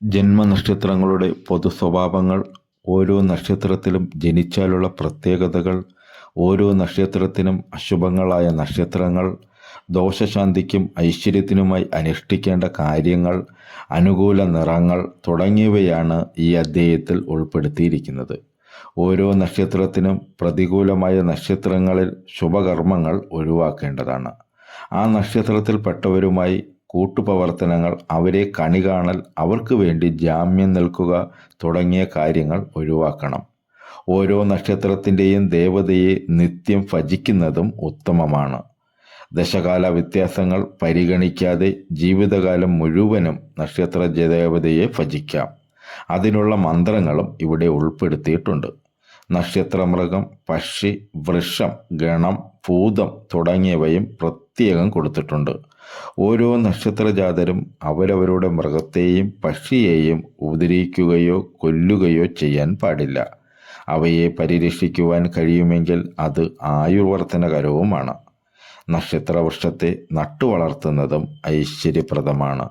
ജന്മനക്ഷത്രങ്ങളുടെ പൊതു സ്വഭാവങ്ങൾ, ഓരോ നക്ഷത്രത്തിലും ജനിച്ചാലുള്ള പ്രത്യേകതകൾ, ഓരോ നക്ഷത്രത്തിനും അശുഭങ്ങളായ നക്ഷത്രങ്ങൾ, ദോഷശാന്തിക്കും ഐശ്വര്യത്തിനുമായി അനുഷ്ഠിക്കേണ്ട കാര്യങ്ങൾ, അനുകൂല നിറങ്ങൾ തുടങ്ങിയവയാണ് ഈ അധ്യായത്തിൽ ഉൾപ്പെടുത്തിയിരിക്കുന്നത്. ഓരോ നക്ഷത്രത്തിനും പ്രതികൂലമായ നക്ഷത്രങ്ങളിൽ ശുഭകർമ്മങ്ങൾ ഒഴിവാക്കേണ്ടതാണ്. ആ നക്ഷത്രത്തിൽപ്പെട്ടവരുമായി കൂട്ടുപ്രവർത്തനങ്ങൾ, അവരെ കണി കാണൽ, അവർക്ക് വേണ്ടി ജാമ്യം നിൽക്കുക തുടങ്ങിയ കാര്യങ്ങൾ ഒഴിവാക്കണം. ഓരോ നക്ഷത്രത്തിൻ്റെയും ദേവതയെ നിത്യം ഭജിക്കുന്നതും ഉത്തമമാണ്. ദശകാല വ്യത്യാസങ്ങൾ പരിഗണിക്കാതെ ജീവിതകാലം മുഴുവനും നക്ഷത്ര ദേവതയെ ഭജിക്കാം. അതിനുള്ള മന്ത്രങ്ങളും ഇവിടെ ഉൾപ്പെടുത്തിയിട്ടുണ്ട്. നക്ഷത്രമൃഗം, പക്ഷി, വൃക്ഷം, ഗണം, ഭൂതം തുടങ്ങിയവയും പ്രത്യേകം കൊടുത്തിട്ടുണ്ട്. ഓരോ നക്ഷത്രജാതരും അവരവരുടെ മൃഗത്തെയും പക്ഷിയെയും ഉപദ്രവിക്കുകയോ കൊല്ലുകയോ ചെയ്യാൻ പാടില്ല. അവയെ പരിരക്ഷിക്കുവാൻ കഴിയുമെങ്കിൽ അത് ആയുർവർദ്ധനകരവുമാണ്. നക്ഷത്രവൃക്ഷത്തെ നട്ടുവളർത്തുന്നതും ഐശ്വര്യപ്രദമാണ്.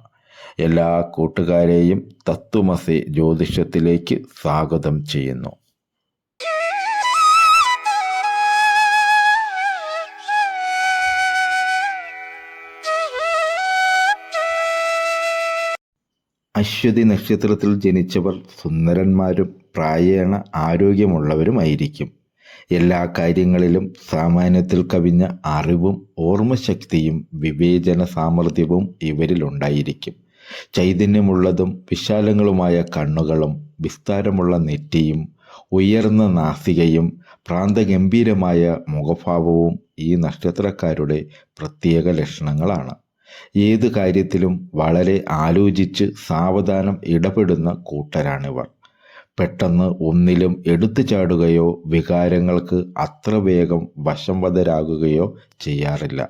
എല്ലാ കൂട്ടുകാരെയും തത്വമസി ജ്യോതിഷത്തിലേക്ക് സ്വാഗതം ചെയ്യുന്നു. അശ്വതി നക്ഷത്രത്തിൽ ജനിച്ചവർ സുന്ദരന്മാരും പ്രായേണ ആരോഗ്യമുള്ളവരുമായിരിക്കും. എല്ലാ കാര്യങ്ങളിലും സാമാന്യത്തിൽ കവിഞ്ഞ അറിവും ഓർമ്മശക്തിയും വിവേചന സാമർഥ്യവും ഇവരിലുണ്ടായിരിക്കും. ചൈതന്യമുള്ളതും വിശാലങ്ങളുമായ കണ്ണുകളും വിസ്താരമുള്ള നെറ്റിയും ഉയർന്ന നാസികയും പ്രാന്തഗംഭീരമായ മുഖഭാവവും ഈ നക്ഷത്രക്കാരുടെ പ്രത്യേക ലക്ഷണങ്ങളാണ്. ഏത് കാര്യത്തിലും വളരെ ആലോചിച്ച് സാവധാനം ഇടപെടുന്ന കൂട്ടരാണിവർ. പെട്ടെന്ന് ഒന്നിലും എടുത്തു ചാടുകയോ വികാരങ്ങൾക്ക് അത്ര വേഗം വശംവദരാകുകയോ ചെയ്യാറില്ല.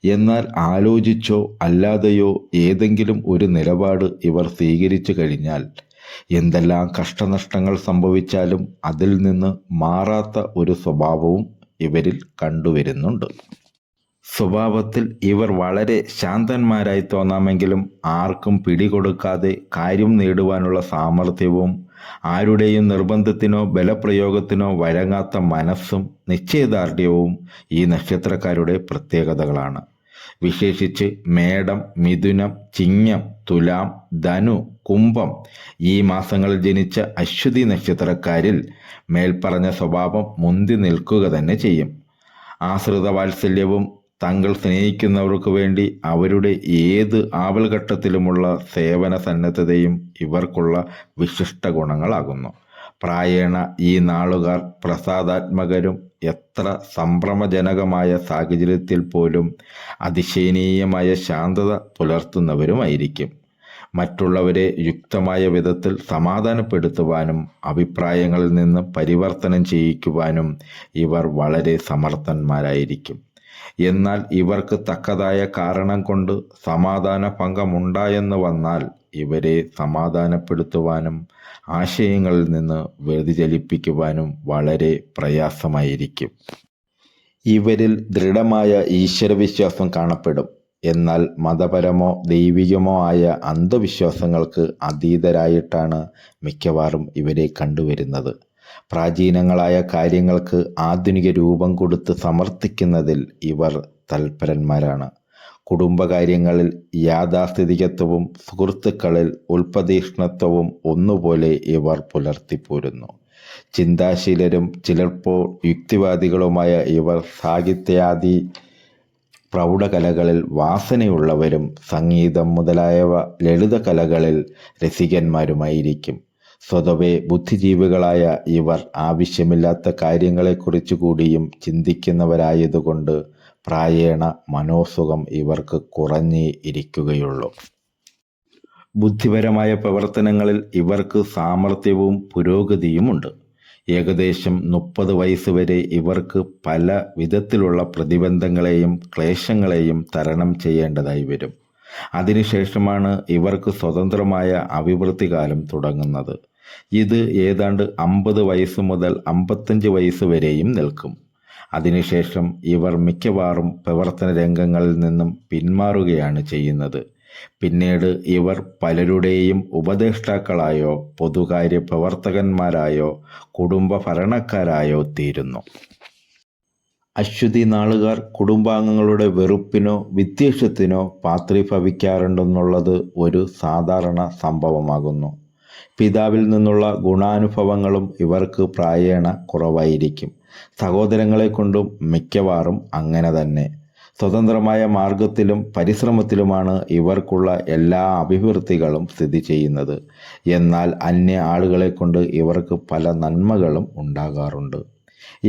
എന്നാൽ ആലോചിച്ചോ അല്ലാതെയോ ഏതെങ്കിലും ഒരു നിലപാട് ഇവർ സ്വീകരിച്ചു കഴിഞ്ഞാൽ എന്തെല്ലാം കഷ്ടനഷ്ടങ്ങൾ സംഭവിച്ചാലും അതിൽ നിന്ന് മാറാത്ത ഒരു സ്വഭാവവും ഇവരിൽ കണ്ടുവരുന്നുണ്ട്. സ്വഭാവത്തിൽ ഇവർ വളരെ ശാന്തന്മാരായി തോന്നാമെങ്കിലും ആർക്കും പിടികൊടുക്കാതെ കാര്യം നേടുവാനുള്ള സാമർഥ്യവും ആരുടെയും നിർബന്ധത്തിനോ ബലപ്രയോഗത്തിനോ വഴങ്ങാത്ത മനസ്സും നിശ്ചയദാർഢ്യവും ഈ നക്ഷത്രക്കാരുടെ പ്രത്യേകതകളാണ്. വിശേഷിച്ച് മേടം, മിഥുനം, ചിങ്ങം, തുലാം, ധനു, കുംഭം ഈ മാസങ്ങളിൽ ജനിച്ച അശ്വതി നക്ഷത്രക്കാരിൽ മേൽപ്പറഞ്ഞ സ്വഭാവം മുന്തി നിൽക്കുക തന്നെ ചെയ്യും. ആശ്രിത വാത്സല്യവും തങ്ങൾ സ്നേഹിക്കുന്നവർക്ക് വേണ്ടി അവരുടെ ഏത് ആപൽഘട്ടത്തിലുമുള്ള സേവന സന്നദ്ധതയും ഇവർക്കുള്ള വിശിഷ്ട ഗുണങ്ങളാകുന്നു. പ്രായേണ ഈ നാളുകാർ പ്രസാദാത്മകരും എത്ര സംഭ്രമജനകമായ സാഹചര്യത്തിൽ പോലും അതിശയനീയമായ ശാന്തത പുലർത്തുന്നവരുമായിരിക്കും. മറ്റുള്ളവരെ യുക്തമായ വിധത്തിൽ സമാധാനപ്പെടുത്തുവാനും അഭിപ്രായങ്ങളിൽ നിന്ന് പരിവർത്തനം ചെയ്യിക്കുവാനും ഇവർ വളരെ സമർത്ഥന്മാരായിരിക്കും. എന്നാൽ ഇവർക്ക് തക്കതായ കാരണം കൊണ്ട് സമാധാന ഭംഗമുണ്ടായെന്ന് വന്നാൽ ഇവരെ സമാധാനപ്പെടുത്തുവാനും ആശയങ്ങളിൽ നിന്ന് വ്യതിചലിപ്പിക്കുവാനും വളരെ പ്രയാസമായിരിക്കും. ഇവരിൽ ദൃഢമായ ഈശ്വരവിശ്വാസം കാണപ്പെടും. എന്നാൽ മതപരമോ ദൈവികമോ ആയ അന്ധവിശ്വാസങ്ങൾക്ക് അതീതരായിട്ടാണ് മിക്കവാറും ഇവരെ കണ്ടുവരുന്നത്. പ്രാചീനങ്ങളായ കാര്യങ്ങൾക്ക് ആധുനിക രൂപം കൊടുത്ത് സമർത്ഥിക്കുന്നതിൽ ഇവർ തൽപരന്മാരാണ്. കുടുംബകാര്യങ്ങളിൽ യാഥാസ്ഥിതികത്വവും സുഹൃത്തുക്കളിൽ ഉൽപ്പതീഷ്ണത്വവും ഒന്നുപോലെ ഇവർ പുലർത്തിപ്പോരുന്നു. ചിന്താശീലരും ചിലപ്പോൾ യുക്തിവാദികളുമായ ഇവർ സാഹിത്യാദി പ്രൗഢകലകളിൽ വാസനയുള്ളവരും സംഗീതം മുതലായവ ലളിതകലകളിൽ രസികന്മാരുമായിരിക്കും. സ്വതവേ ബുദ്ധിജീവികളായ ഇവർ ആവശ്യമില്ലാത്ത കാര്യങ്ങളെക്കുറിച്ച് കൂടിയും ചിന്തിക്കുന്നവരായതുകൊണ്ട് പ്രായേണ മനോസുഖം ഇവർക്ക് കുറഞ്ഞേ ഇരിക്കുകയുള്ളൂ. ബുദ്ധിപരമായ പ്രവർത്തനങ്ങളിൽ ഇവർക്ക് സാമർഥ്യവും പുരോഗതിയുമുണ്ട്. ഏകദേശം 30 വയസ്സ് വരെ ഇവർക്ക് പല വിധത്തിലുള്ള പ്രതിബന്ധങ്ങളെയും ക്ലേശങ്ങളെയും തരണം ചെയ്യേണ്ടതായി വരും. അതിനുശേഷമാണ് ഇവർക്ക് സ്വതന്ത്രമായ അഭിവൃദ്ധികാലം തുടങ്ങുന്നത്. ഇത് ഏതാണ്ട് 50 വയസ്സ് മുതൽ 55 വയസ്സ് വരെയും നിൽക്കും. അതിനുശേഷം ഇവർ മിക്കവാറും പ്രവർത്തന രംഗങ്ങളിൽ നിന്നും പിന്മാറുകയാണ് ചെയ്യുന്നത്. പിന്നീട് ഇവർ പലരുടെയും ഉപദേഷ്ടാക്കളായോ പൊതുകാര്യ പ്രവർത്തകന്മാരായോ കുടുംബ ഭരണക്കാരായോ തീരുന്നു. അശ്വതി നാളുകാർ കുടുംബാംഗങ്ങളുടെ വെറുപ്പിനോ വിദ്വേഷത്തിനോ പാത്രീഭവിക്കാറുണ്ടെന്നുള്ളത് ഒരു സാധാരണ സംഭവമാകുന്നു. പിതാവിൽ നിന്നുള്ള ഗുണാനുഭവങ്ങളും ഇവർക്ക് പ്രായേണ കുറവായിരിക്കും. സഹോദരങ്ങളെ കൊണ്ടും മിക്കവാറും അങ്ങനെ തന്നെ. സ്വതന്ത്രമായ മാർഗത്തിലും പരിശ്രമത്തിലുമാണ് ഇവർക്കുള്ള എല്ലാ അഭിവൃദ്ധികളും സ്ഥിതി ചെയ്യുന്നത്. എന്നാൽ അന്യ ആളുകളെ കൊണ്ട് ഇവർക്ക് പല നന്മകളും ഉണ്ടാകാറുണ്ട്.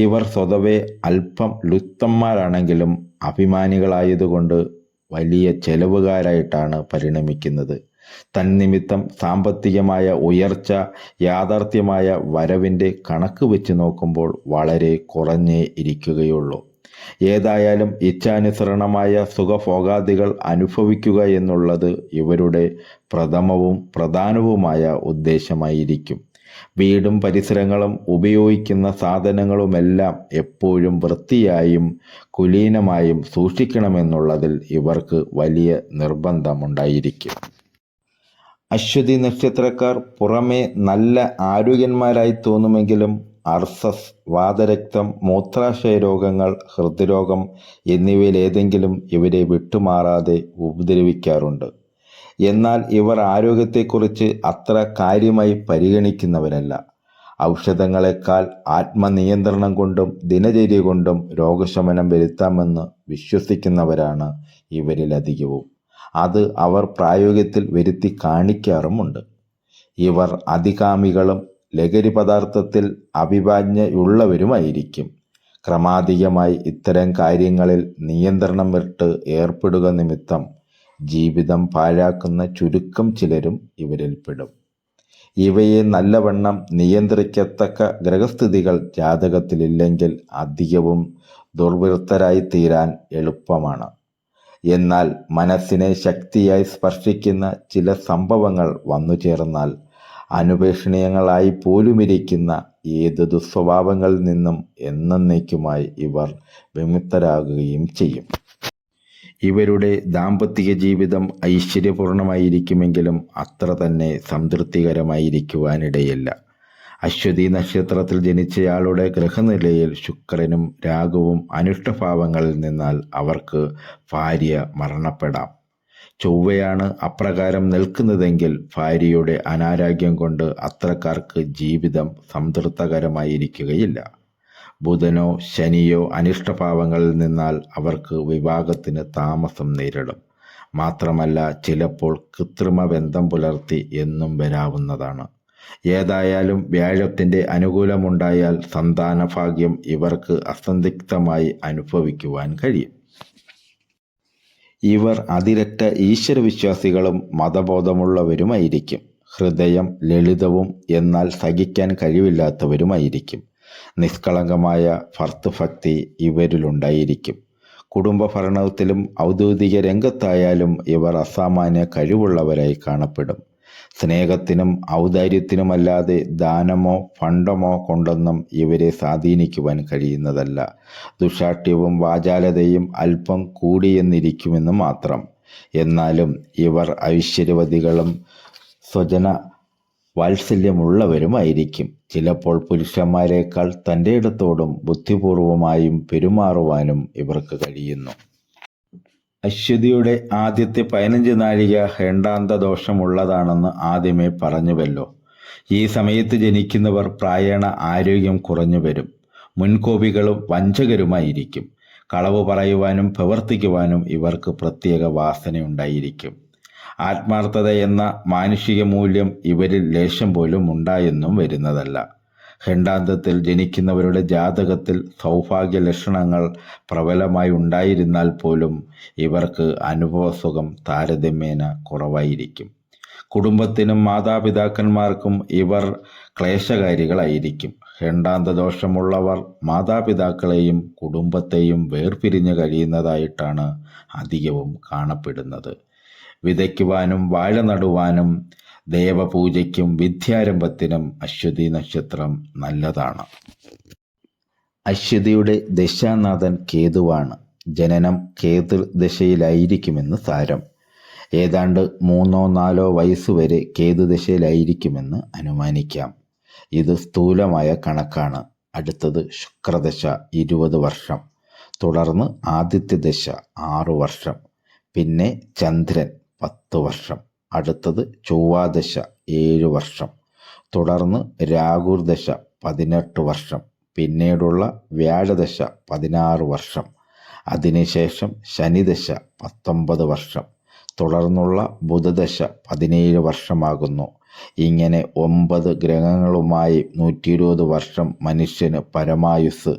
ഇവർ സ്വതവേ അല്പം ലുപ്തന്മാരാണെങ്കിലും അഭിമാനികളായതുകൊണ്ട് വലിയ ചെലവുകാരായിട്ടാണ് പരിണമിക്കുന്നത്. തന്നിമിത്തം സാമ്പത്തികമായ ഉയർച്ച യാഥാർത്ഥ്യമായ വരവിൻ്റെ കണക്ക് വെച്ച് നോക്കുമ്പോൾ വളരെ കുറഞ്ഞേ ഇരിക്കുകയുള്ളൂ. ഏതായാലും ഇച്ഛാനുസരണമായ സുഖഭോഗാദികൾ അനുഭവിക്കുക എന്നുള്ളത് ഇവരുടെ പ്രഥമവും പ്രധാനവുമായ ഉദ്ദേശമായിരിക്കും. വീടും പരിസരങ്ങളും ഉപയോഗിക്കുന്ന സാധനങ്ങളുമെല്ലാം എപ്പോഴും വൃത്തിയായും കുലീനമായും സൂക്ഷിക്കണമെന്നുള്ളതിൽ ഇവർക്ക് വലിയ നിർബന്ധമുണ്ടായിരിക്കും. അശ്വതി നക്ഷത്രക്കാർ പുറമേ നല്ല ആരോഗ്യന്മാരായി തോന്നുമെങ്കിലും അർസസ്, വാതരക്തം, മൂത്രാശയ രോഗങ്ങൾ, ഹൃദ്രോഗം എന്നിവയിലേതെങ്കിലും ഇവരെ വിട്ടുമാറാതെ ഉപദ്രവിക്കാറുണ്ട്. എന്നാൽ ഇവർ ആരോഗ്യത്തെക്കുറിച്ച് അത്ര കാര്യമായി പരിഗണിക്കുന്നവരല്ല. ഔഷധങ്ങളെക്കാൾ ആത്മനിയന്ത്രണം കൊണ്ടും ദിനചര്യ കൊണ്ടും രോഗശമനം വരുത്താമെന്ന് വിശ്വസിക്കുന്നവരാണ് ഇവരിലധികവും. അത് അവർ പ്രായോഗികത്തിൽ വരുത്തി കാണിക്കാറുമുണ്ട്. ഇവർ അതികാമികളും ലഹരി പദാർത്ഥത്തിൽ അഭിവാജ്ഞയുള്ളവരുമായിരിക്കും. ക്രമാതീതമായി ഇത്തരം കാര്യങ്ങളിൽ നിയന്ത്രണം വിട്ട് ഏർപ്പെടുക നിമിത്തം ജീവിതം പാഴാക്കുന്ന ചുരുക്കം ചിലരും ഇവരിൽപ്പെടും. ഇവയെ നല്ലവണ്ണം നിയന്ത്രിക്കത്തക്ക ഗ്രഹസ്ഥിതികൾ ജാതകത്തിലില്ലെങ്കിൽ അധികവും ദുർവൃത്തരായി തീരാൻ എളുപ്പമാണ്. എന്നാൽ മനസ്സിനെ ശക്തിയായി സ്പർശിക്കുന്ന ചില സംഭവങ്ങൾ വന്നു ചേർന്നാൽ അനുപേക്ഷണീയങ്ങളായി പോലുമിരിക്കുന്ന ഏത് ദുസ്വഭാവങ്ങളിൽ നിന്നും എന്നേക്കുമായി ഇവർ വിമുക്തരാകുകയും ചെയ്യും. ഇവരുടെ ദാമ്പത്തിക ജീവിതം ഐശ്വര്യപൂർണമായിരിക്കുമെങ്കിലും അത്ര തന്നെ സംതൃപ്തികരമായിരിക്കുവാനിടയില്ല. അശ്വതി നക്ഷത്രത്തിൽ ജനിച്ചയാളുടെ ഗ്രഹനിലയിൽ ശുക്രനും രാഹുവും അനിഷ്ടഭാവങ്ങളിൽ നിന്നാൽ അവർക്ക് ഭാര്യ മരണപ്പെടാം. ചൊവ്വയാണ് അപ്രകാരം നിൽക്കുന്നതെങ്കിൽ ഭാര്യയുടെ അനാരോഗ്യം കൊണ്ട് അത്രക്കാർക്ക് ജീവിതം സംതൃപ്തകരമായിരിക്കുകയില്ല. ബുധനോ ശനിയോ അനിഷ്ടഭാവങ്ങളിൽ നിന്നാൽ അവർക്ക് വിവാഹത്തിന് താമസം നേരിടും. മാത്രമല്ല ചിലപ്പോൾ കൃത്രിമ ബന്ധം പുലർത്തി എന്നും വരാവുന്നതാണ്. ഏതായാലും വ്യാഴത്തിൻ്റെ അനുകൂലമുണ്ടായാൽ സന്താനഭാഗ്യം ഇവർക്ക് അസന്ദിഗ്ധമായി അനുഭവിക്കുവാൻ കഴിയും. ഇവർ അതിരറ്റ ഈശ്വരവിശ്വാസികളും മതബോധമുള്ളവരുമായിരിക്കും. ഹൃദയം ലളിതവും എന്നാൽ സഹിക്കാൻ കഴിവില്ലാത്തവരുമായിരിക്കും. നിഷ്കളങ്കമായ ഭർത്തൃഭക്തി ഇവരിലുണ്ടായിരിക്കും. കുടുംബ ഭരണത്തിലും ഔദ്യോഗിക രംഗത്തായാലും ഇവർ അസാമാന്യ കഴിവുള്ളവരായി കാണപ്പെടും. സ്നേഹത്തിനും ഔദാര്യത്തിനുമല്ലാതെ ദാനമോ ഫണ്ടമോ കൊണ്ടൊന്നും ഇവരെ സ്വാധീനിക്കുവാൻ കഴിയുന്നതല്ല. ദുശാഠ്യവും വാചാലതയും അല്പം കൂടിയെന്നിരിക്കുമെന്ന് മാത്രം. എന്നാലും ഇവർ ഐശ്വര്യവതികളും സ്വജന വാത്സല്യമുള്ളവരുമായിരിക്കും. ചിലപ്പോൾ പുരുഷന്മാരെക്കാൾ തൻ്റെ ഇടത്തോടും ബുദ്ധിപൂർവമായും പെരുമാറുവാനും ഇവർക്ക് കഴിയുന്നു. അശ്വതിയുടെ ആദ്യത്തെ 15 നാഴിക ഹേണ്ടാന്ത ദോഷമുള്ളതാണെന്ന് ആദ്യമേ പറഞ്ഞുവല്ലോ. ഈ സമയത്ത് ജനിക്കുന്നവർ പ്രായേണ ആരോഗ്യം കുറഞ്ഞു വരും. മുൻകോപികളും വഞ്ചകരുമായിരിക്കും. കളവ് പറയുവാനും പ്രവർത്തിക്കുവാനും ഇവർക്ക് പ്രത്യേക വാസനയുണ്ടായിരിക്കും. ആത്മാർത്ഥത എന്ന മാനുഷിക മൂല്യം ഇവരിൽ ലേശം പോലും ഉണ്ടായെന്നും വരുന്നതല്ല. ഖണ്ഡാന്തത്തിൽ ജനിക്കുന്നവരുടെ ജാതകത്തിൽ സൗഭാഗ്യ ലക്ഷണങ്ങൾ പ്രബലമായി ഉണ്ടായിരുന്നാൽ പോലും ഇവർക്ക് അനുഭവസുഖം താരതമ്യേന കുറവായിരിക്കും. കുടുംബത്തിനും മാതാപിതാക്കന്മാർക്കും ഇവർ ക്ലേശകാരികളായിരിക്കും. ഖണ്ഡാന്ത ദോഷമുള്ളവർ മാതാപിതാക്കളെയും കുടുംബത്തെയും വേർപിരിഞ്ഞു കഴിയുന്നതായിട്ടാണ് അധികവും കാണപ്പെടുന്നത്. വിതയ്ക്കുവാനും വാഴ നടുവാനും ദേവപൂജയ്ക്കും വിദ്യാരംഭത്തിനും അശ്വതി നക്ഷത്രം നല്ലതാണ്. അശ്വതിയുടെ ദശാനാഥൻ കേതുവാണ്. ജനനം കേതു ദശയിലായിരിക്കുമെന്ന് സാരം. ഏതാണ്ട് 3-4 വയസ്സുവരെ കേതുദശയിലായിരിക്കുമെന്ന് അനുമാനിക്കാം. ഇത് സ്ഥൂലമായ കണക്കാണ്. അടുത്തത് ശുക്രദശ 20 വർഷം, തുടർന്ന് ആദിത്യദശ 6 വർഷം, പിന്നെ ചന്ദ്രൻ 10 വർഷം, അടുത്തത് ചൊവ്വാദശ 7 വർഷം, തുടർന്ന് രാഹുർദശ 18 വർഷം, പിന്നീടുള്ള വ്യാഴദശ 16 വർഷം, അതിനുശേഷം ശനിദശ 19 വർഷം, തുടർന്നുള്ള ബുധദശ 17 വർഷമാകുന്നു. ഇങ്ങനെ 9 ഗ്രഹങ്ങളുമായി 120 വർഷം മനുഷ്യന് പരമായുസ്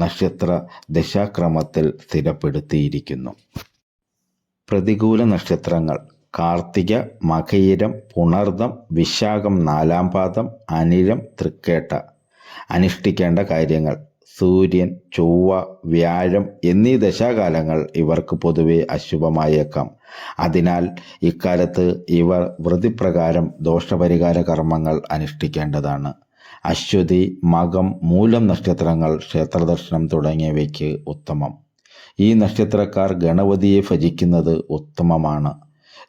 നക്ഷത്ര ദശാക്രമത്തിൽ സ്ഥിരപ്പെടുത്തിയിരിക്കുന്നു. പ്രതികൂല നക്ഷത്രങ്ങൾ: കാർത്തിക, മകയിരം, പുണർദം, വിശാഖം 4-ാം പാദം, അനിഴം, തൃക്കേട്ട. അനുഷ്ഠിക്കേണ്ട കാര്യങ്ങൾ: സൂര്യൻ, ചൊവ്വ, വ്യാഴം എന്നീ ദശാകാലങ്ങൾ ഇവർക്ക് പൊതുവെ അശുഭമായേക്കാം. അതിനാൽ ഇക്കാലത്ത് ഇവർ വൃത്തിപ്രകാരം ദോഷപരിഹാര കർമ്മങ്ങൾ അനുഷ്ഠിക്കേണ്ടതാണ്. അശ്വതി, മകം, മൂലം നക്ഷത്രങ്ങൾ ക്ഷേത്രദർശനം തുടങ്ങിയവയ്ക്ക് ഉത്തമം. ഈ നക്ഷത്രക്കാർ ഗണപതിയെ ഭജിക്കുന്നത് ഉത്തമമാണ്.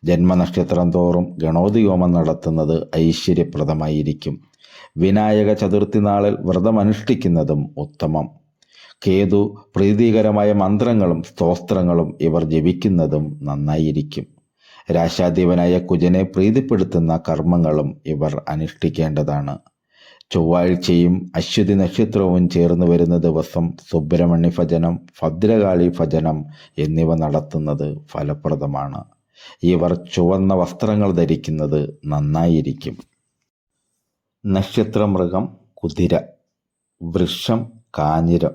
ജന്മനക്ഷത്രം തോറും ഗണപതി ഹോമം നടത്തുന്നത് ഐശ്വര്യപ്രദമായിരിക്കും. വിനായക ചതുർത്ഥി നാളിൽ വ്രതമനുഷ്ഠിക്കുന്നതും ഉത്തമം. കേതു പ്രീതികരമായ മന്ത്രങ്ങളും സ്തോത്രങ്ങളും ഇവർ ജപിക്കുന്നതും നന്നായിരിക്കും. രാശാധിപനായ കുജനെ പ്രീതിപ്പെടുത്തുന്ന കർമ്മങ്ങളും ഇവർ അനുഷ്ഠിക്കേണ്ടതാണ്. ചൊവ്വാഴ്ചയും അശ്വതി നക്ഷത്രവും ചേർന്ന് വരുന്ന ദിവസം സുബ്രഹ്മണ്യ ഭജനം, ഭദ്രകാളി ഭജനം എന്നിവ നടത്തുന്നത് ഫലപ്രദമാണ്. ഇവർ ചുവന്ന വസ്ത്രങ്ങൾ ധരിക്കുന്നത് നന്നായിരിക്കും. നക്ഷത്രമൃഗം കുതിര, വൃഷം കാഞ്ഞിരം,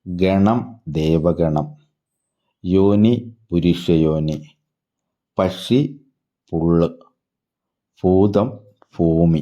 ഗണം ദേവഗണം, യോനി പുരുഷയോനി, പക്ഷി പുള്ള്, ഭൂതം ഭൂമി.